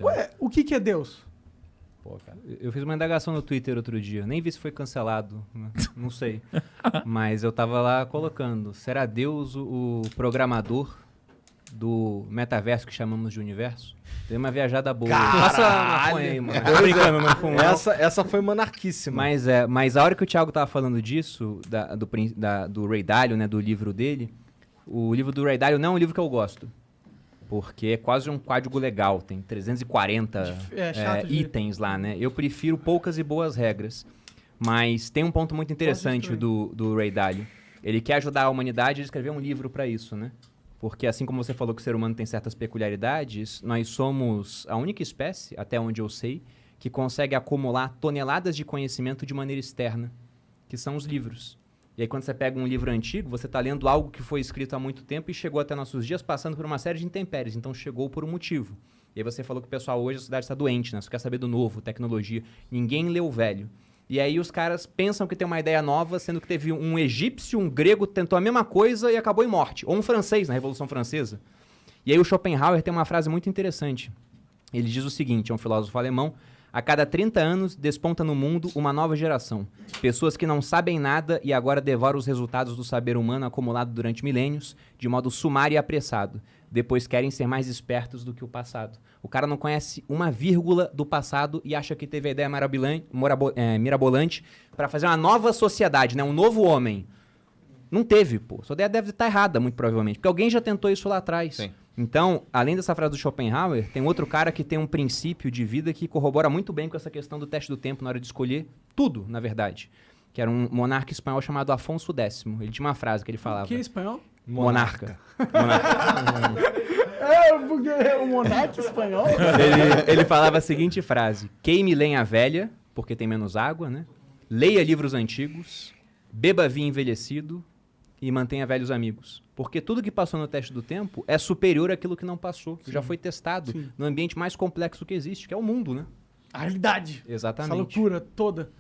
Ué, o que é Deus? Pô, cara, eu fiz uma indagação no Twitter outro dia, nem vi se foi cancelado, né? Não sei. Mas eu tava lá colocando, será Deus o programador do metaverso que chamamos de universo? Tem uma viajada boa. Passa a maconha aí, mano. Tô brincando, não fumo. Essa foi monarquíssima. Mas a hora que o Thiago tava falando disso, do Ray Dalio, né, do livro dele, o livro do Ray Dalio não é um livro que eu gosto. Porque é quase um código legal, tem 340 itens lá, né? Eu prefiro poucas e boas regras. Mas tem um ponto muito interessante do Ray Dalio. Ele quer ajudar a humanidade a escrever um livro para isso, né? Porque assim como você falou que o ser humano tem certas peculiaridades, nós somos a única espécie, até onde eu sei, que consegue acumular toneladas de conhecimento de maneira externa, que são os livros. E aí quando você pega um livro antigo, você está lendo algo que foi escrito há muito tempo e chegou até nossos dias passando por uma série de intempéries, então chegou por um motivo. E aí você falou que o pessoal hoje, a sociedade está doente, né? Só quer saber do novo, tecnologia. Ninguém lê o velho. E aí os caras pensam que tem uma ideia nova, sendo que teve um egípcio, um grego, tentou a mesma coisa e acabou em morte. Ou um francês, na Revolução Francesa. E aí o Schopenhauer tem uma frase muito interessante. Ele diz o seguinte, é um filósofo alemão: a cada 30 anos desponta no mundo uma nova geração. Pessoas que não sabem nada e agora devoram os resultados do saber humano acumulado durante milênios, de modo sumário e apressado. Depois querem ser mais espertos do que o passado. O cara não conhece uma vírgula do passado e acha que teve a ideia mirabolante para fazer uma nova sociedade, né? Um novo homem. Não teve, pô. Sua ideia deve estar errada, muito provavelmente. Porque alguém já tentou isso lá atrás. Sim. Então, além dessa frase do Schopenhauer, tem outro cara que tem um princípio de vida que corrobora muito bem com essa questão do teste do tempo na hora de escolher tudo, na verdade. Que era um monarca espanhol chamado Afonso X. Ele tinha uma frase que ele falava... O que é espanhol? Monarca. Porque é um monarca espanhol. Ele falava a seguinte frase: queime lenha velha, porque tem menos água, né? Leia livros antigos, beba vinho envelhecido e mantenha velhos amigos. Porque tudo que passou no teste do tempo é superior àquilo que não passou. Já foi testado no ambiente mais complexo que existe, que é o mundo, né? A realidade. Exatamente. Essa loucura toda.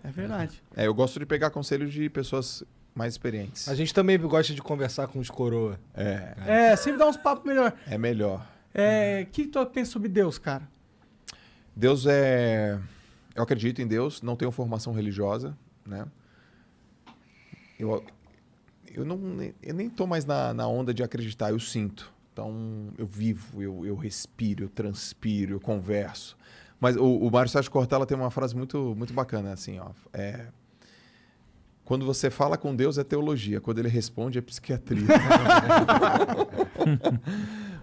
É verdade. Eu gosto de pegar conselhos de pessoas mais experientes. A gente também gosta de conversar com os coroa. Sempre dá uns papos melhor. É melhor. O que tu pensa sobre Deus, cara? Deus é... Eu acredito em Deus, não tenho formação religiosa, né? Eu nem tô mais na onda de acreditar, eu sinto. Então, eu vivo, eu respiro, eu transpiro, eu converso. Mas o Mário Sérgio Cortella tem uma frase muito, muito bacana, assim, ó. Quando você fala com Deus é teologia, quando ele responde é psiquiatria.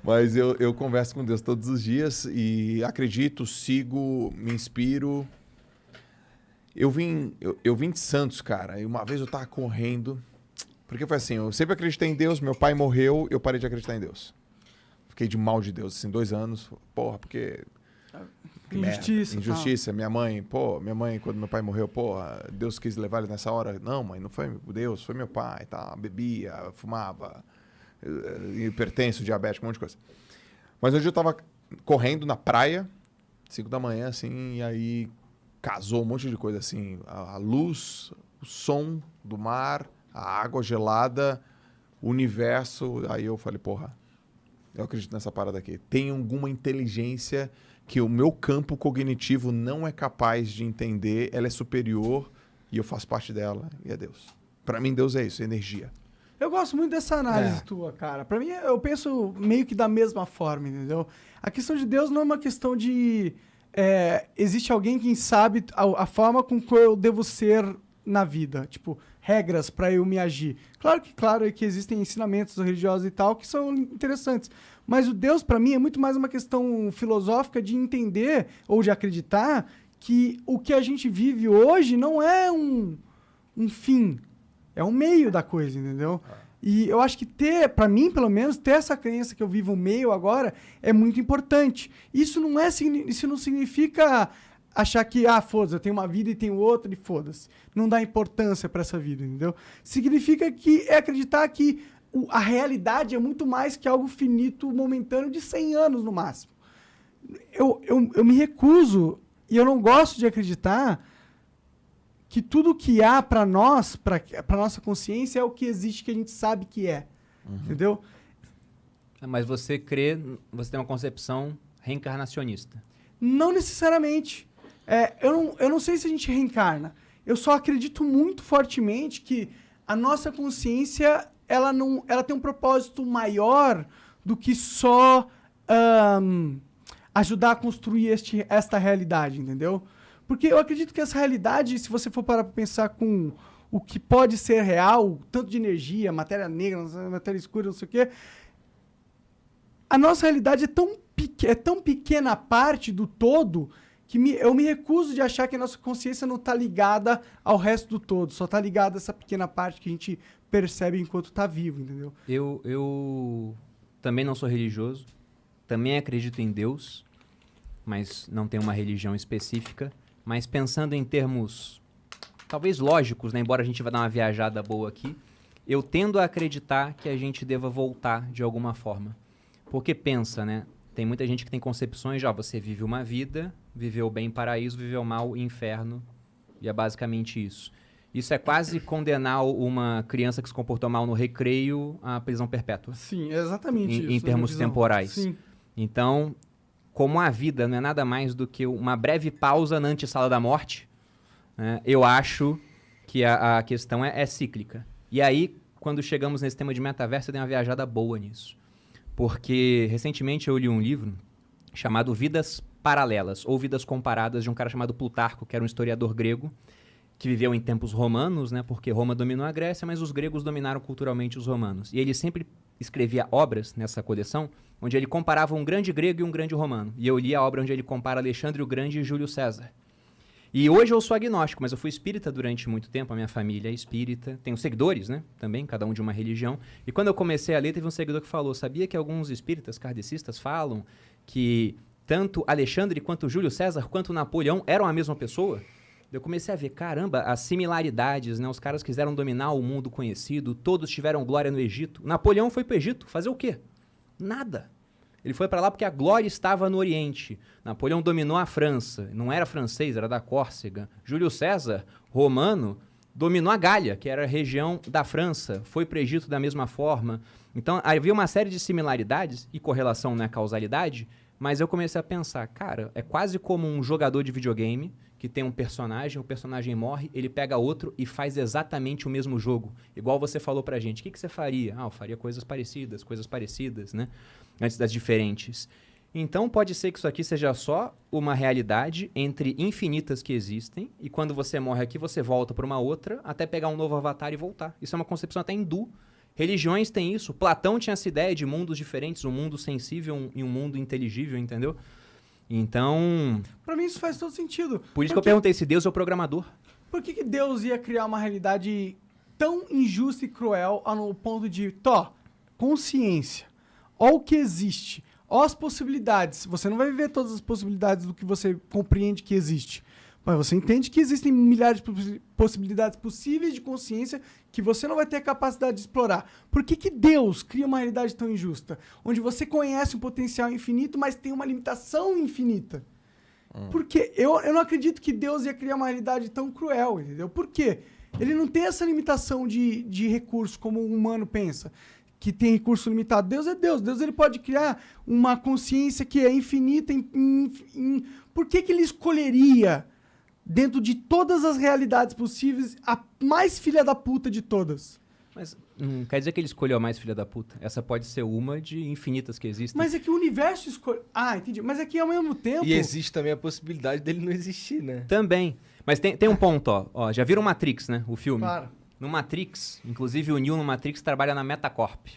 Mas eu converso com Deus todos os dias e acredito, sigo, me inspiro. Eu vim de Santos, cara, e uma vez eu tava correndo, porque foi assim, eu sempre acreditei em Deus, meu pai morreu, eu parei de acreditar em Deus. Fiquei de mal de Deus, assim, 2 anos, porra, porque... Injustiça. Injustiça. Minha mãe, quando meu pai morreu, Deus quis levar ele nessa hora. Não, mãe, não foi Deus, foi meu pai, tá? Bebia, fumava, hipertenso, diabético, um monte de coisa. Mas hoje eu tava correndo na praia, 5 da manhã, assim, e aí casou um monte de coisa, assim, a luz, o som do mar, a água gelada, o universo. Aí eu falei, porra, eu acredito nessa parada aqui. Tem alguma inteligência que o meu campo cognitivo não é capaz de entender, ela é superior e eu faço parte dela, e é Deus. Pra mim, Deus é isso, é energia. Eu gosto muito dessa análise tua, cara. Pra mim, eu penso meio que da mesma forma, entendeu? A questão de Deus não é uma questão de... existe alguém que sabe a forma com que eu devo ser na vida. Tipo, regras pra eu me agir. Claro que existem ensinamentos religiosos e tal que são interessantes. Mas o Deus, pra mim, é muito mais uma questão filosófica de entender ou de acreditar que o que a gente vive hoje não é um fim. É um meio da coisa, entendeu? E eu acho que pra mim, pelo menos, ter essa crença que eu vivo um meio agora é muito importante. Isso não significa achar que, foda-se, eu tenho uma vida e tenho outra e foda-se. Não dá importância pra essa vida, entendeu? Significa que é acreditar que a realidade é muito mais que algo finito, momentâneo, de 100 anos no máximo. Eu me recuso e eu não gosto de acreditar que tudo que há para nós, para nossa consciência, é o que existe, que a gente sabe que é. Entendeu? Mas você tem uma concepção reencarnacionista. Não necessariamente. Eu não sei se a gente reencarna. Eu só acredito muito fortemente que a nossa consciência ela tem um propósito maior do que só ajudar a construir esta realidade, entendeu? Porque eu acredito que essa realidade, se você for parar para pensar com o que pode ser real, tanto de energia, matéria negra, matéria escura, não sei o quê, a nossa realidade é tão pequena parte do todo que eu me recuso de achar que a nossa consciência não está ligada ao resto do todo, só está ligada a essa pequena parte que a gente percebe enquanto está vivo, entendeu? Eu também não sou religioso, também acredito em Deus, mas não tenho uma religião específica. Mas pensando em termos, talvez lógicos, né? Embora a gente vá dar uma viajada boa aqui, eu tendo a acreditar que a gente deva voltar de alguma forma. Porque pensa, né? Tem muita gente que tem concepções, você vive uma vida, viveu bem paraíso, viveu mal inferno, e é basicamente isso. Isso é quase condenar uma criança que se comportou mal no recreio à prisão perpétua. Sim, é exatamente isso. Em termos temporais. Sim. Então, como a vida não é nada mais do que uma breve pausa na antessala da morte, né, eu acho que a questão é cíclica. E aí, quando chegamos nesse tema de metaverso, eu dei uma viajada boa nisso. Porque, recentemente, eu li um livro chamado Vidas Paralelas, ou Vidas Comparadas, de um cara chamado Plutarco, que era um historiador grego, que viveu em tempos romanos, né, porque Roma dominou a Grécia, mas os gregos dominaram culturalmente os romanos. E ele sempre escrevia obras nessa coleção, onde ele comparava um grande grego e um grande romano. E eu li a obra onde ele compara Alexandre o Grande e Júlio César. E hoje eu sou agnóstico, mas eu fui espírita durante muito tempo, a minha família é espírita. Tenho seguidores, né, também, cada um de uma religião. E quando eu comecei a ler, teve um seguidor que falou, sabia que alguns espíritas kardecistas falam que tanto Alexandre quanto Júlio César quanto Napoleão eram a mesma pessoa? Eu comecei a ver, caramba, as similaridades, né? Os caras quiseram dominar o mundo conhecido, todos tiveram glória no Egito. Napoleão foi para o Egito, fazer o quê? Nada. Ele foi para lá porque a glória estava no Oriente. Napoleão dominou a França, não era francês, era da Córcega. Júlio César, romano, dominou a Gália, que era a região da França, foi para o Egito da mesma forma. Então, havia uma série de similaridades, e correlação não é causalidade, mas eu comecei a pensar, cara, é quase como um jogador de videogame que tem um personagem, o personagem morre, ele pega outro e faz exatamente o mesmo jogo. Igual você falou pra gente. O que você faria? Eu faria coisas parecidas, né? Antes das diferentes. Então, pode ser que isso aqui seja só uma realidade entre infinitas que existem, e quando você morre aqui, você volta para uma outra, até pegar um novo avatar e voltar. Isso é uma concepção até hindu. Religiões têm isso. Platão tinha essa ideia de mundos diferentes, um mundo sensível e um mundo inteligível, entendeu? Então... Pra mim isso faz todo sentido. Por isso que eu perguntei se Deus é o programador. Por que Deus ia criar uma realidade tão injusta e cruel no ponto de, consciência, ó o que existe, ó as possibilidades. Você não vai viver todas as possibilidades do que você compreende que existe. Mas você entende que existem milhares de possibilidades possíveis de consciência que você não vai ter a capacidade de explorar. Por que Deus cria uma realidade tão injusta? Onde você conhece um potencial infinito, mas tem uma limitação infinita. Porque eu não acredito que Deus ia criar uma realidade tão cruel, entendeu? Por quê? Ele não tem essa limitação de recurso como o humano pensa, que tem recurso limitado. Deus é Deus. Deus ele pode criar uma consciência que é infinita. Por que ele escolheria, dentro de todas as realidades possíveis, a mais filha da puta de todas? Mas não quer dizer que ele escolheu a mais filha da puta. Essa pode ser uma de infinitas que existem. Mas é que o universo escolhe... entendi. Mas é que ao mesmo tempo... E existe também a possibilidade dele não existir, né? Também. Mas tem um ponto, ó. Já viram Matrix, né? O filme? Claro. No Matrix, inclusive o Neo no Matrix trabalha na Metacorp.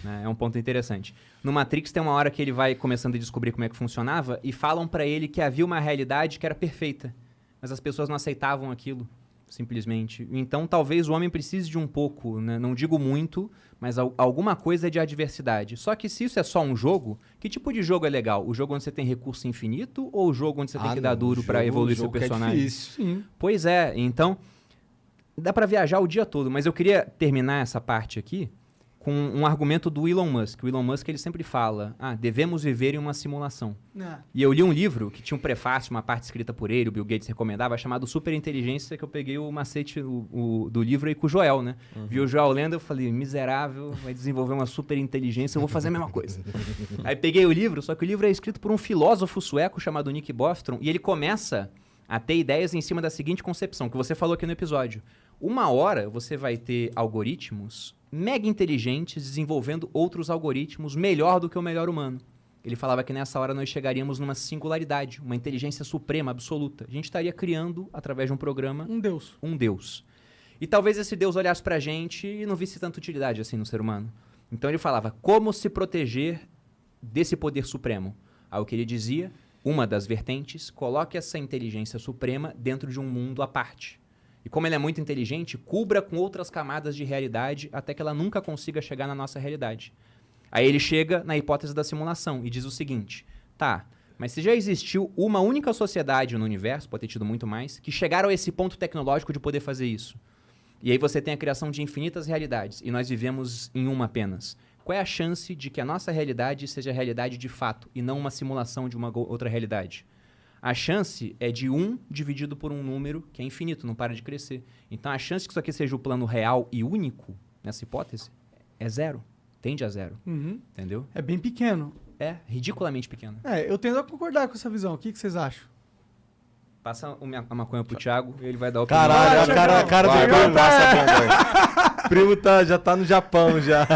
Né? É um ponto interessante. No Matrix tem uma hora que ele vai começando a descobrir como é que funcionava e falam pra ele que havia uma realidade que era perfeita. Mas as pessoas não aceitavam aquilo, simplesmente. Então, talvez o homem precise de um pouco, né? Não digo muito, mas alguma coisa de adversidade. Só que se isso é só um jogo, que tipo de jogo é legal? O jogo onde você tem recurso infinito ou o jogo onde você tem que dar duro pra evoluir seu personagem? É difícil. Sim. Pois é, então... Dá pra viajar o dia todo, mas eu queria terminar essa parte aqui com um argumento do Elon Musk. O Elon Musk ele sempre fala, devemos viver em uma simulação. E eu li um livro que tinha um prefácio, uma parte escrita por ele, o Bill Gates recomendava, chamado Superinteligência, que eu peguei o macete do livro aí com o Joel, né? Vi o Joel lendo, eu falei, miserável, vai desenvolver uma superinteligência, eu vou fazer a mesma coisa. Aí peguei o livro, só que o livro é escrito por um filósofo sueco chamado Nick Bostrom, e ele começa a ter ideias em cima da seguinte concepção, que você falou aqui no episódio. Uma hora você vai ter algoritmos mega inteligentes desenvolvendo outros algoritmos melhor do que o melhor humano. Ele falava que nessa hora nós chegaríamos numa singularidade, uma inteligência suprema, absoluta. A gente estaria criando, através de um programa... Um Deus. E talvez esse Deus olhasse pra gente e não visse tanta utilidade assim no ser humano. Então ele falava, como se proteger desse poder supremo? Aí o que ele dizia, uma das vertentes, coloque essa inteligência suprema dentro de um mundo à parte. E como ele é muito inteligente, cubra com outras camadas de realidade até que ela nunca consiga chegar na nossa realidade. Aí ele chega na hipótese da simulação e diz o seguinte, mas se já existiu uma única sociedade no universo, pode ter tido muito mais, que chegaram a esse ponto tecnológico de poder fazer isso. E aí você tem a criação de infinitas realidades e nós vivemos em uma apenas. Qual é a chance de que a nossa realidade seja a realidade de fato e não uma simulação de uma outra realidade? A chance é de 1 dividido por um número que é infinito, não para de crescer. Então, a chance que isso aqui seja o plano real e único, nessa hipótese, é 0. Tende a 0. Entendeu? É bem pequeno. É, ridiculamente pequeno. Eu tendo a concordar com essa visão. O que vocês acham? Passa a maconha pro Thiago e ele vai dar o opinião. Caralho, a cara do Vai, primo passa a bomba aí. primo já tá no Japão já.